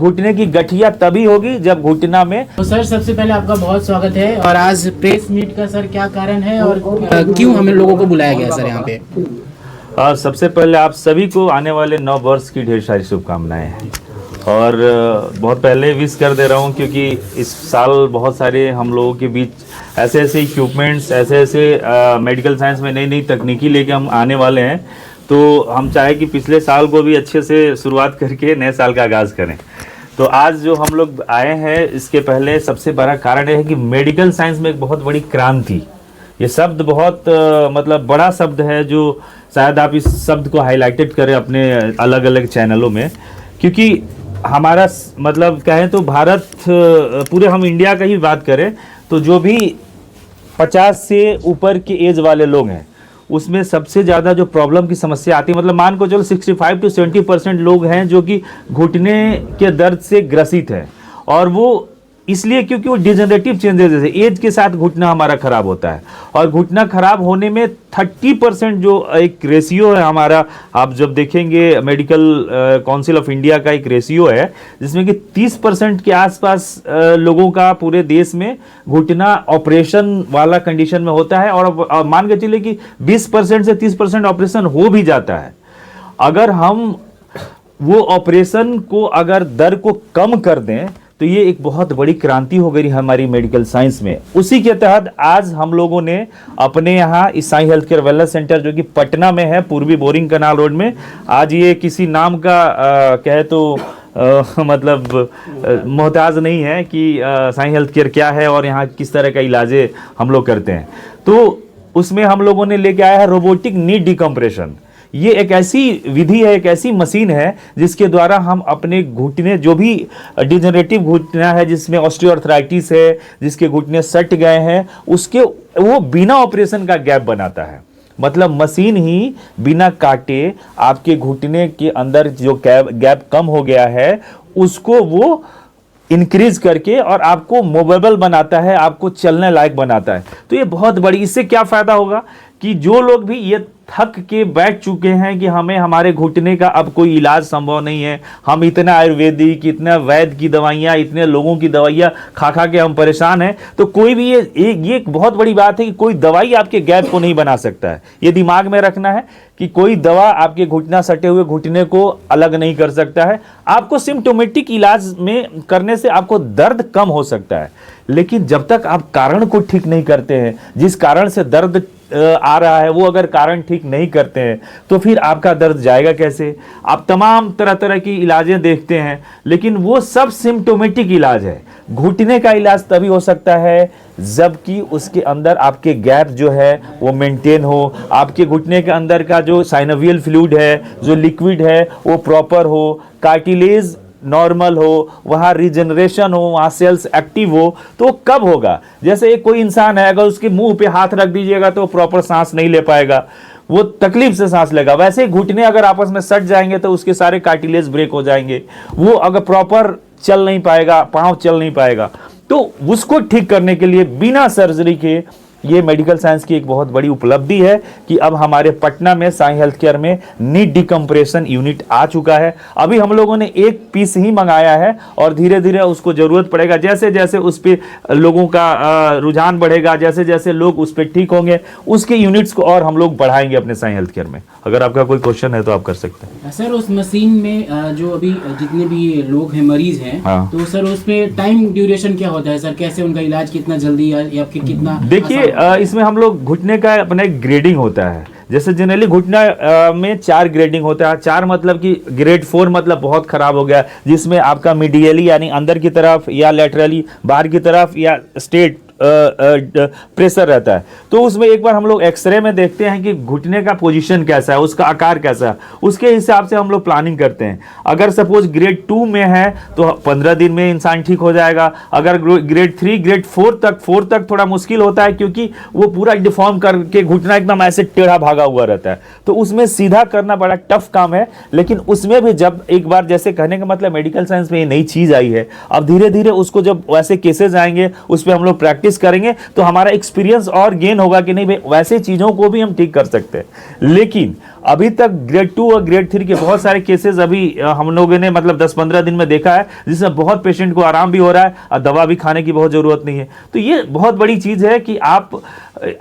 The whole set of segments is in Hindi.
घुटने की गठिया तभी होगी जब घुटना में। तो सर सबसे पहले आपका बहुत स्वागत है। और आज प्रेस मीट का सर क्या कारण है और क्यों हमें लोगों को बुलाया गया सर यहाँ पे? सबसे पहले आप सभी को आने वाले नव वर्ष की ढेर सारी शुभकामनाएं हैं और बहुत पहले विश कर दे रहा हूँ, क्योंकि इस साल बहुत सारे हम लोगों के बीच ऐसे ऐसे इक्विपमेंट्स, ऐसे ऐसे मेडिकल साइंस में नई नई तकनीकी लेके हम आने वाले हैं। तो हम चाहे कि पिछले साल को भी अच्छे से शुरुआत करके नए साल का आगाज़ करें। तो आज जो हम लोग आए हैं, इसके पहले सबसे बड़ा कारण यह है कि मेडिकल साइंस में एक बहुत बड़ी क्रांति, ये शब्द बहुत मतलब बड़ा शब्द है, जो शायद आप इस शब्द को हाईलाइटेड करें अपने अलग अलग चैनलों में, क्योंकि हमारा मतलब कहें तो भारत, पूरे हम इंडिया का ही बात करें तो जो भी 50 से ऊपर के एज वाले लोग हैं उसमें सबसे ज़्यादा जो प्रॉब्लम की समस्या आती है, मतलब मान को चलो 65 to 70% लोग हैं जो कि घुटने के दर्द से ग्रसित हैं। और वो इसलिए क्योंकि वो डिजेनरेटिव चेंजेस, जैसे एज के साथ घुटना हमारा खराब होता है, और घुटना खराब होने में 30% जो एक रेशियो है हमारा, आप जब देखेंगे मेडिकल काउंसिल ऑफ इंडिया का एक रेशियो है जिसमें कि 30% के आसपास लोगों का पूरे देश में घुटना ऑपरेशन वाला कंडीशन में होता है। और मान के चलिए कि 20% से 30% ऑपरेशन हो भी जाता है। अगर हम वो ऑपरेशन को, अगर दर को कम कर दें तो ये एक बहुत बड़ी क्रांति हो गई हमारी मेडिकल साइंस में। उसी के तहत आज हम लोगों ने अपने यहाँ Sai health care wellness centre, जो कि पटना में है, पूर्वी बोरिंग कनाल रोड में, आज ये किसी नाम का कहे तो मतलब मोहताज नहीं है कि साईं हेल्थ केयर क्या है और यहाँ किस तरह का इलाजे हम लोग करते हैं। तो उसमें हम लोगों ने लेके आया है रोबोटिक नी डिकम्प्रेशन। ये एक ऐसी विधि है, एक ऐसी मशीन है जिसके द्वारा हम अपने घुटने, जो भी डिजेनरेटिव घुटना है, जिसमें ऑस्टियोआर्थराइटिस है, जिसके घुटने सट गए हैं, उसके वो बिना ऑपरेशन का गैप बनाता है। मतलब मशीन ही बिना काटे आपके घुटने के अंदर जो गैप कम हो गया है उसको वो इंक्रीज करके और आपको मूवेबल बनाता है, आपको चलने लायक बनाता है। तो ये बहुत बड़ी, इससे क्या फ़ायदा होगा कि जो लोग भी ये थक के बैठ चुके हैं कि हमें हमारे घुटने का अब कोई इलाज संभव नहीं है, हम इतना आयुर्वेदिक, इतना वैद्य की दवाइयाँ, इतने लोगों की दवाइयाँ खा खा के हम परेशान हैं, तो कोई भी ये एक बहुत बड़ी बात है कि कोई दवाई आपके गैप को नहीं बना सकता है। ये दिमाग में रखना है कि कोई दवा आपके घुटना सटे हुए घुटने को अलग नहीं कर सकता है। आपको सिम्टोमेटिक इलाज में करने से आपको दर्द कम हो सकता है, लेकिन जब तक आप कारण को ठीक नहीं करते हैं, जिस कारण से दर्द आ रहा है वो अगर कारण ठीक नहीं करते हैं, तो फिर आपका दर्द जाएगा कैसे। आप तमाम तरह तरह की इलाजें देखते हैं, लेकिन वो सब सिम्टोमेटिक इलाज है। घुटने का इलाज तभी हो सकता है जबकि उसके अंदर आपके गैप जो है वो मेंटेन हो, आपके घुटने के अंदर का जो साइनोवियल फ्लूइड है, जो लिक्विड है, वो प्रॉपर हो, कार्टिलेज नॉर्मल हो, वहाँ रिजनरेशन हो, वहाँ सेल्स एक्टिव हो। तो कब होगा? जैसे एक कोई इंसान है, अगर उसके मुंह पे हाथ रख दीजिएगा तो प्रॉपर सांस नहीं ले पाएगा, वो तकलीफ से सांस लेगा। वैसे ही घुटने अगर आपस में सट जाएंगे तो उसके सारे कार्टिलेज ब्रेक हो जाएंगे, वो अगर प्रॉपर चल नहीं पाएगा, पाँव चल नहीं पाएगा। तो उसको ठीक करने के लिए बिना सर्जरी के ये मेडिकल साइंस की एक बहुत बड़ी उपलब्धि है कि अब हमारे पटना में साईं हेल्थ केयर में नी डिकम्प्रेशन यूनिट आ चुका है। अभी हम लोगों ने एक पीस ही मंगाया है और धीरे धीरे उसको ज़रूरत पड़ेगा, जैसे जैसे उस पर लोगों का रुझान बढ़ेगा, जैसे जैसे लोग उस पर ठीक होंगे, उसके यूनिट्स को और हम लोग बढ़ाएंगे अपने साईं हेल्थ केयर में। अगर आपका कोई क्वेश्चन है तो आप कर सकते हैं। सर उस मशीन में जो अभी जितने भी लोग हैं, मरीज हैं, हाँ। तो सर उस पर टाइम ड्यूरेशन क्या होता है सर? कैसे उनका इलाज कितना जल्दी या फिर कितना? देखिए, इसमें हम लोग घुटने का अपना एक ग्रेडिंग होता है। जैसे जनरली घुटना में 4 ग्रेडिंग होता है। 4 मतलब कि ग्रेड 4 मतलब बहुत खराब हो गया, जिसमें आपका मीडियली यानी अंदर की तरफ या लेटरली बाहर की तरफ या स्ट्रेट प्रेशर रहता है। तो उसमें एक बार हम लोग एक्सरे में देखते हैं कि घुटने का पोजीशन कैसा है, उसका आकार कैसा है, उसके हिसाब से हम लोग प्लानिंग करते हैं। अगर सपोज ग्रेड 2 में है तो 15 दिन में इंसान ठीक हो जाएगा। अगर ग्रेड 3, ग्रेड 4 तक थोड़ा मुश्किल होता है, क्योंकि वो पूरा डिफॉर्म करके घुटना एकदम ऐसे टेढ़ा भागा हुआ रहता है, तो उसमें सीधा करना बड़ा टफ काम है। लेकिन उसमें भी जब एक बार, जैसे कहने का मतलब मेडिकल साइंस में ये नई चीज़ आई है, अब धीरे धीरे उसको जब वैसे केसेज आएंगे उस पर हम लोग प्रैक्टिस प्रैक्टिस करेंगे तो हमारा एक्सपीरियंस और गेन होगा कि नहीं भाई वैसे चीज़ों को भी हम ठीक कर सकते हैं। लेकिन अभी तक ग्रेड 2 और ग्रेड 3 के बहुत सारे केसेस अभी हम लोगों ने मतलब 10-15 दिन में देखा है, जिसमें बहुत पेशेंट को आराम भी हो रहा है और दवा भी खाने की बहुत ज़रूरत नहीं है। तो ये बहुत बड़ी चीज़ है कि आप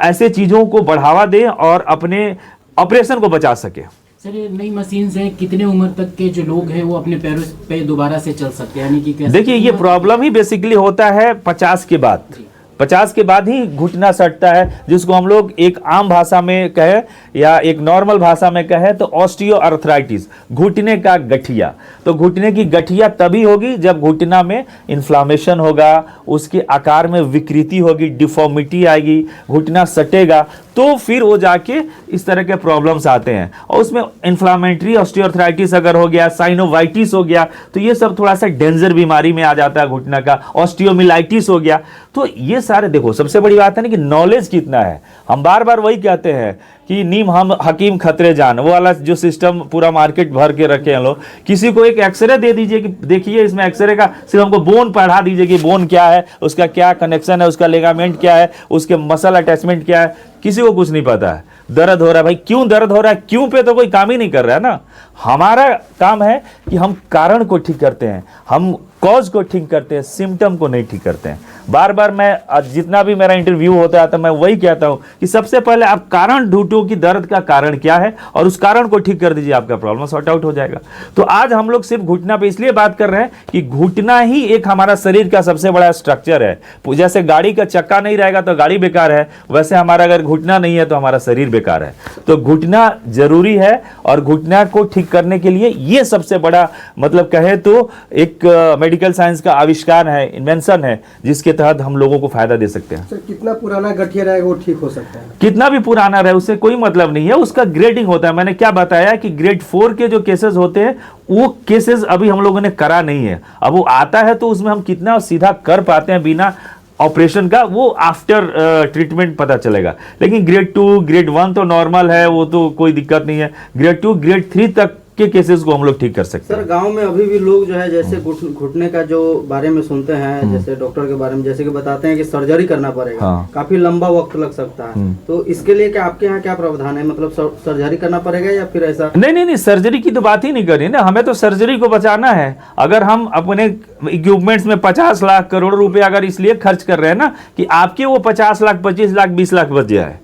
ऐसे चीज़ों को बढ़ावा दें और अपने ऑपरेशन को बचा सके। सर ये नई मशीन से कितने उम्र तक के जो लोग हैं वो अपने पैरों पे दोबारा से चल सकते हैं, यानी कि कैसे? देखिए ये प्रॉब्लम ही बेसिकली होता है 50 के बाद। 50 के बाद ही घुटना सटता है, जिसको हम लोग एक आम भाषा में कहे या एक नॉर्मल भाषा में कहे तो ऑस्टियोआर्थराइटिस, घुटने का गठिया। तो घुटने की गठिया तभी होगी जब घुटना में इन्फ्लामेशन होगा, उसके आकार में विकृति होगी, डिफॉर्मिटी आएगी, घुटना सटेगा, तो फिर वो जाके इस तरह के प्रॉब्लम्स आते हैं। और उसमें इन्फ्लामेटरी ऑस्टियोआर्थराइटिस अगर हो गया, साइनोवाइटिस हो गया, तो ये सब थोड़ा सा डेंजर बीमारी में आ जाता है घुटना का। ऑस्टियोमिलाइटिस हो गया, तो ये सारे देखो सबसे बड़ी बात है ना कि नॉलेज कितना है। हम बार बार वही कहते हैं कि नीम हम हकीम खतरे जान, वो वाला जो सिस्टम पूरा मार्केट भर के रखे हैं लोग। किसी को एक एक्सरे दे दीजिए कि देखिए इसमें एक्सरे का, सिर्फ हमको बोन पढ़ा दीजिए कि बोन क्या है, उसका क्या कनेक्शन है, उसका लिगामेंट क्या है, उसके मसल अटैचमेंट क्या है, किसी को कुछ नहीं पता है। दर्द हो रहा है, भाई क्यों दर्द हो रहा है, क्यों पे तो कोई काम ही नहीं कर रहा है ना। हमारा काम है कि हम कारण को ठीक करते हैं, हम कॉज को ठीक करते हैं, सिम्टम को नहीं ठीक करते हैं। बार बार मैं जितना भी मेरा इंटरव्यू होता है तो मैं वही कहता हूं कि सबसे पहले आप कारण ढूंढो कि दर्द का कारण क्या है और उस कारण को ठीक कर दीजिए, आपका प्रॉब्लम सॉर्ट आउट हो जाएगा। तो आज हम लोग सिर्फ घुटना पे इसलिए बात कर रहे हैं कि घुटना ही एक हमारा शरीर का सबसे बड़ा स्ट्रक्चर है। जैसे गाड़ी का चक्का नहीं रहेगा तो गाड़ी बेकार है, वैसे हमारा अगर घुटना नहीं है तो हमारा शरीर बेकार है। तो घुटना जरूरी है और घुटना को ठीक करने के लिए ये सबसे बड़ा मतलब कहे तो एक मेडिकल साइंस का आविष्कार है, इन्वेंशन है, जिसके तहत हम लोगों को फायदा दे सकते हैं। सर कितना पुराना गठिया रहेगा वो ठीक हो सकता है? कितना भी पुराना रहे उससे कोई मतलब नहीं है, उसका ग्रेडिंग होता है। मैंने क्या बताया कि ग्रेड 4 के जो केसेस होते हैं वो केसेस अभी हम लोगों ने करा नहीं है। अब वो आता है तो उसमें हम कितना सीधा कर पाते हैं बिना ऑपरेशन का, वो आफ्टर ट्रीटमेंट पता चलेगा। लेकिन ग्रेड 2 ग्रेड 1 तो नॉर्मल है, वो तो कोई दिक्कत नहीं है। ग्रेड 2 ग्रेड 3 तक के केसेस को हम लोग ठीक कर सकते हैं। सर गांव में अभी भी लोग जो है जैसे घुटने का जो बारे में सुनते हैं, जैसे डॉक्टर के बारे में जैसे कि बताते हैं कि सर्जरी करना पड़ेगा, हाँ। काफी लंबा वक्त लग सकता है, तो इसके लिए क्या आपके यहाँ क्या प्रावधान है? मतलब सर्जरी करना पड़ेगा या फिर ऐसा? नहीं, सर्जरी की तो बात ही नहीं करनी ना, हमें तो सर्जरी को बचाना है। अगर हम अपने इक्विपमेंट्स में 50 लाख करोड़ रुपए अगर इसलिए खर्च कर रहे हैं ना कि आपके वो 50 लाख 25 लाख 20 लाख बच जाए,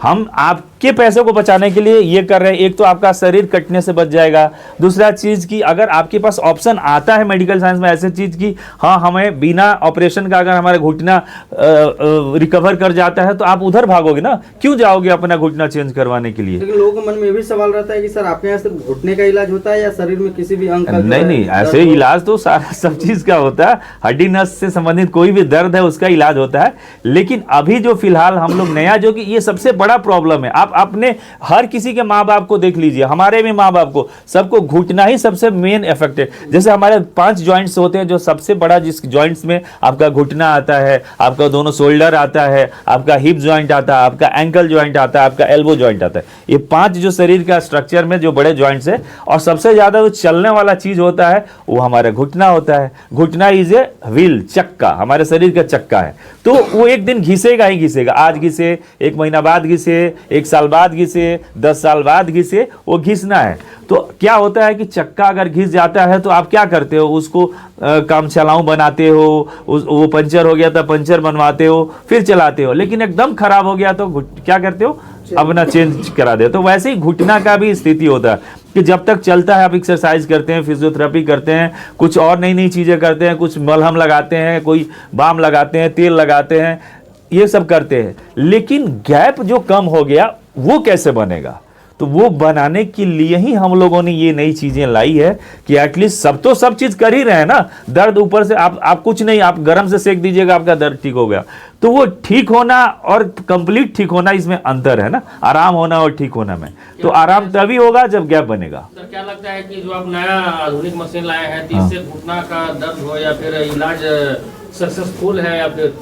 हम आपके पैसे को बचाने के लिए ये कर रहे हैं। एक तो आपका शरीर कटने से बच जाएगा, दूसरा चीज की अगर आपके पास ऑप्शन आता है मेडिकल साइंस में ऐसे चीज की, हाँ हमें बिना ऑपरेशन का अगर हमारा घुटना रिकवर कर जाता है तो आप उधर भागोगे ना, क्यों जाओगे अपना घुटना चेंज करवाने के लिए? लेकिन लोगों के मन में भी सवाल रहता है कि सर आपके यहाँ सिर्फ घुटने का इलाज होता है या शरीर में किसी भी अंग का? नहीं, ऐसे इलाज तो सारा सब चीज का होता है। हड्डी नस से संबंधित कोई भी दर्द है उसका इलाज होता है। लेकिन अभी जो फिलहाल हम लोग नया, जो कि ये सबसे बड़ा प्रॉब्लम है, आप अपने हर किसी के माँ बाप को देख लीजिए, हमारे भी माँ बाप को, सबको घुटना ही सबसे मेन इफेक्ट है। जैसे हमारे 5 जॉइंट्स होते हैं, जो सबसे बड़ा जिस जॉइंट्स में आपका घुटना आता है, आपका दोनों शोल्डर आता है, आपका हिप जॉइंट आता है, आपका एंकल जॉइंट आता है, आपका एल्बो जॉइंट आता है। ये 5 जो शरीर का स्ट्रक्चर में जो बड़े जॉइंट्स है, और सबसे ज्यादा जो चलने वाला चीज होता है वो हमारा घुटना होता है। घुटना इज ए व्हील, चक्का, हमारे शरीर का चक्का है। तो वो एक दिन घिसेगा ही घिसेगा, आज घिसे, 1 महीना बाद घिसे, 1 साल बाद घिसे, 10 साल बाद घिसे, वो घिसना है। तो क्या होता है कि चक्का अगर घिस जाता है तो आप क्या करते हो, उसको काम चलाऊ बनाते हो, वो पंचर हो गया तो पंचर बनवाते हो, फिर चलाते हो। लेकिन एकदम खराब हो गया तो क्या करते हो, अपना चेंज करा दे। तो वैसे ही घुटना का भी स्थिति होता है कि जब तक चलता है आप एक्सरसाइज करते हैं, फिजियोथेरेपी करते हैं, कुछ और नई नई चीजें करते हैं, कुछ मलहम लगाते हैं, कोई बाम लगाते हैं, तेल लगाते हैं, ये सब करते हैं। लेकिन गैप जो कम हो गया वो कैसे बनेगा? तो वो बनाने के लिए ही हम लोगों ने ये नई चीजें लाई है कि एटलीस्ट सब चीज कर ही रहे हैं ना। दर्द ऊपर से आप कुछ नहीं, आप गर्म से सेक दीजिएगा आपका दर्द ठीक हो गया। तो वो ठीक होना और कंप्लीट ठीक होना, इसमें अंतर है ना, आराम होना और ठीक होना में। तो आराम तभी होगा जब गैप बनेगा। सर क्या लगता है कि जो आप नया आधुनिक मशीन लाए हैं, तो इससे घुटना का दर्द हो या फिर इलाज सक्सेसफुल है या फिर?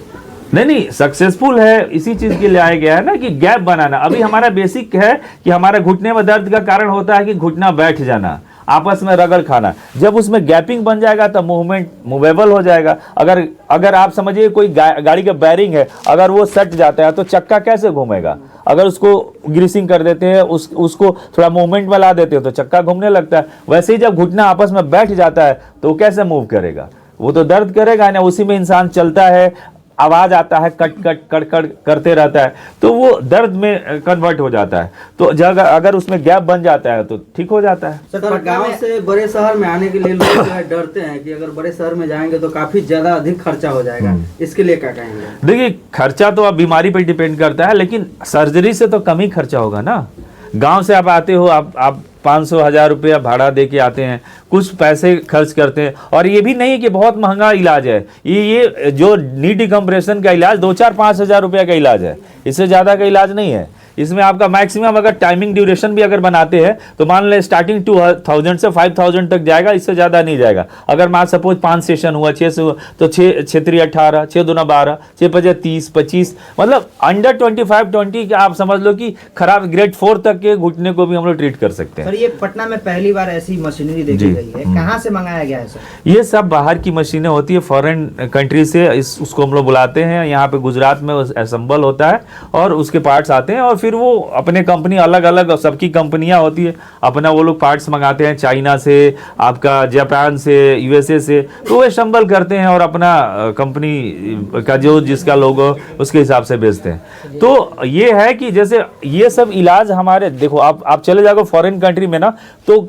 नहीं, सक्सेसफुल है, इसी चीज के लिए आया गया है ना कि गैप बनाना। अभी हमारा बेसिक है कि हमारा घुटने में दर्द का कारण होता है कि घुटना बैठ जाना। आपस में रगड़ खाना। जब उसमें गैपिंग बन जाएगा तो मूवमेंट मूवेबल हो जाएगा। अगर आप समझिए कोई गाड़ी का बैरिंग है, अगर वो सट जाता है तो चक्का कैसे घूमेगा। अगर उसको ग्रीसिंग कर देते हैं, उसको थोड़ा मूवमेंट में ला देते हैं तो चक्का घूमने लगता है। वैसे ही जब घुटना आपस में बैठ जाता है तो वो कैसे मूव करेगा, वो तो दर्द करेगा ना। उसी में इंसान चलता है, आवाज आता है, कट कट कट कट करते रहता है, तो वो दर्द में कन्वर्ट हो जाता है। तो अगर उसमें गैप बन जाता है तो ठीक हो जाता है। सर, गांव से बड़े शहर में आने के लिए लोग जो है डरते हैं कि अगर बड़े शहर में जाएंगे तो काफी ज्यादा अधिक खर्चा हो जाएगा, इसके लिए क्या कहेंगे? देखिए, खर्चा तो अब बीमारी पर डिपेंड करता है, लेकिन सर्जरी से तो कम ही खर्चा होगा ना। गांव से आप आते हो, आप 500-1000 रुपया भाड़ा दे के आते हैं, कुछ पैसे खर्च करते हैं। और ये भी नहीं है कि बहुत महंगा इलाज है। ये जो नी डिकम्प्रेशन का इलाज 2-4-5 हज़ार रुपया का इलाज है, इससे ज़्यादा का इलाज नहीं है। इसमें आपका मैक्सिमम अगर टाइमिंग ड्यूरेशन भी अगर बनाते हैं तो मान लें स्टार्टिंग 2000 से 5000 तक जाएगा, इससे ज़्यादा नहीं जाएगा। अगर मान सपोज 5 सेशन हुआ, 6 से हुआ तो 6×3=18, 6×2=12, 6×5=25, मतलब अंडर 25-20 का आप समझ लो कि खराब ग्रेड 4 तक के घुटने को भी हम लोग ट्रीट कर सकते हैं। सर, ये पटना में पहली बार ऐसी मशीनरी देखी गई है, कहाँ से मंगाया गया है सर? ये सब बाहर की मशीनें होती है, फॉरेन कंट्री से उसको हम लोग बुलाते हैं। यहाँ पे गुजरात में असेंबल होता है और उसके पार्ट्स आते हैं और फिर वो अपने कंपनी अलग अलग सबकी कंपनियां होती है, अपना वो लोग पार्ट्स मंगाते हैं चाइना से, आपका जापान से, यूएसए से, तो वो असेंबल करते हैं और अपना कंपनी का जो जिसका लोगो उसके हिसाब से बेचते हैं। तो ये है कि जैसे ये सब इलाज हमारे, देखो आप चले जाओगे फॉरेन कंट्री में ना, तो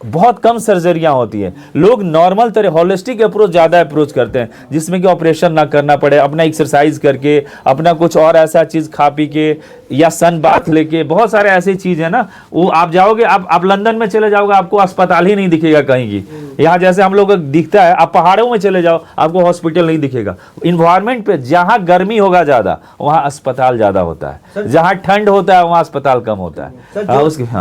बहुत कम सर्जरियां होती हैं। लोग नॉर्मल तरह होलिस्टिक अप्रोच ज़्यादा अप्रोच करते हैं, जिसमें कि ऑपरेशन ना करना पड़े, अपना एक्सरसाइज करके, अपना कुछ और ऐसा चीज़ खा पी के या सन बाथ लेके, बहुत सारे ऐसी चीज़ है ना। वो आप जाओगे, आप लंदन में चले जाओगे, आपको अस्पताल ही नहीं दिखेगा कहीं की। यहाँ जैसे हम लोग को दिखता है, आप पहाड़ों में चले जाओ, आपको हॉस्पिटल नहीं दिखेगा। इन्वायरमेंट पे जहाँ गर्मी होगा ज़्यादा, वहाँ अस्पताल ज़्यादा होता है, जहाँ ठंड होता है वहाँ अस्पताल कम होता है। सर,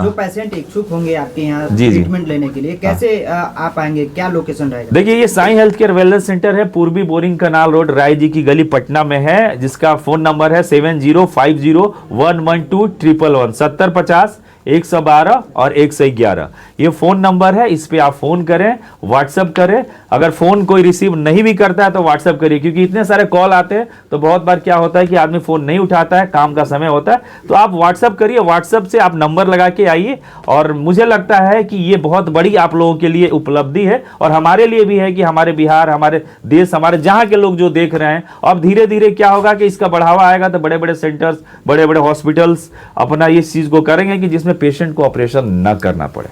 जो पेशेंट इच्छुक होंगे आपके यहाँ ट्रीटमेंट लेने के लिए, कैसे आप आएंगे, क्या लोकेशन रहेगा? देखिए, ये Sai health care wellness centre है, पूर्वी boring canal road, Rai ji की गली, पटना में है, जिसका फोन नंबर है 7050112111 7050-112 और 111। ये फोन नंबर है, इस पे आप फोन करें, व्हाट्सएप करें। अगर फोन कोई रिसीव नहीं भी करता है तो व्हाट्सएप करिए, क्योंकि इतने सारे कॉल आते हैं तो बहुत बार क्या होता है कि आदमी फोन नहीं उठाता है, काम का समय होता है। तो आप व्हाट्सएप करिए, व्हाट्सएप से आप नंबर लगा के आइए। और मुझे लगता है कि ये बहुत बड़ी आप लोगों के लिए उपलब्धि है और हमारे लिए भी है कि हमारे बिहार, हमारे देश, हमारे जहाँ के लोग जो देख रहे हैं, अब धीरे धीरे क्या होगा कि इसका बढ़ावा आएगा तो बड़े बड़े सेंटर्स, बड़े बड़े हॉस्पिटल्स अपना इस चीज़ को करेंगे कि जिसमें पेशेंट को ऑपरेशन न करना पड़े।